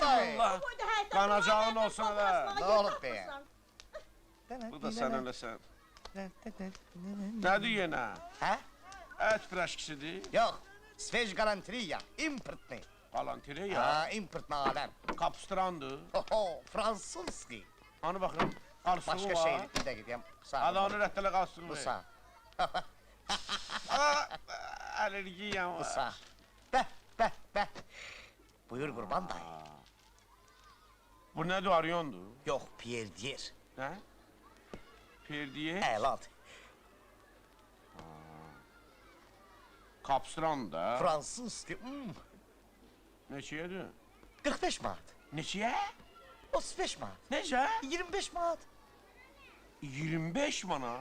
dayı. Qanacağın olsun hələ. Ne olup be ya? Bu da sən eləsən. Nədir yenə? Ha? Ət piraşkisidir. Yok. Sveç galantriya. Importni. Palantire ya. Ha, importni alem. Kapstrandır. Oho, Fransuzski. Hani baxın, qalsığı Başka var. şeylik bir de gideyim. Sağ Hadi ol. onu rəddələ qalsığı. Bu sağ. Alergiyəm Bu var. sağ. Be. Buyur kurban dayı. Bu nədir, aryondur? Yok, Pierre Dier. Nə? Perdiye, Elad. kapstran da. Fransuzski. Neçəyədir? 45 manat. Neçəyə? 35 manat. Necə? 25 manat. 25 manat.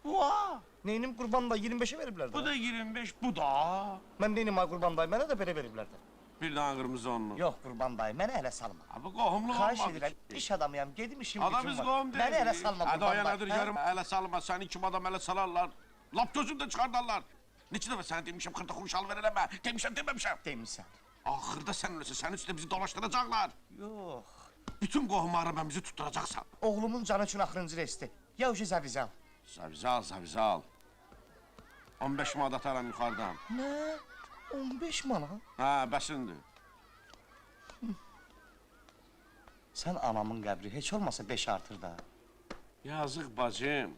Vaa! Neynim kurban dayı 25'e veribler Bu de. da 25, bu da. Ben neynim ha kurban dayı, mənə də belə veriblər də. Bir dana qırmızı onlu. Yok kurban dayı, mənə elə salma. Ha, bu qohumluq Xahiş olmadı edirəm, ki. iş adamıyam, gedim işim Adam gücüm biz var. qohum deyil. Məni elə salma Hadi o kurban yanadır, dayı. yarım ələ salma, səni kim adam ələ salarlar. Lap gözündə çıxardarlar. Neçə dəfə sənə demişəm, xırda xuruş al ver eləmə. Demişəm, deməmişəm. Demişsən. Axırda sən öləsə, sənin üstündə bizi dolaşdıracaqlar. Yox. Bütün qohumları mən bizi tutturacaqsan. Oğlumun canı üçün axırıncı resti. Ya ucu zavizal. Zavizal. 15 manat ataram yuxarıdan. Nə? 15 manat? Ha, bəsindir. Sən anamın qəbri heç olmasa 5 artır da. Yazıq bacım.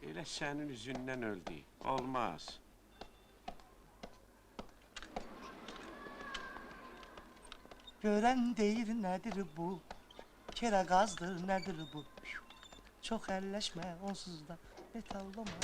Elə sənin üzündən öldü. Olmaz. Görən deyir nədir bu? Kera qazdır nədir bu? Çox əlləşmə onsuz da metallama.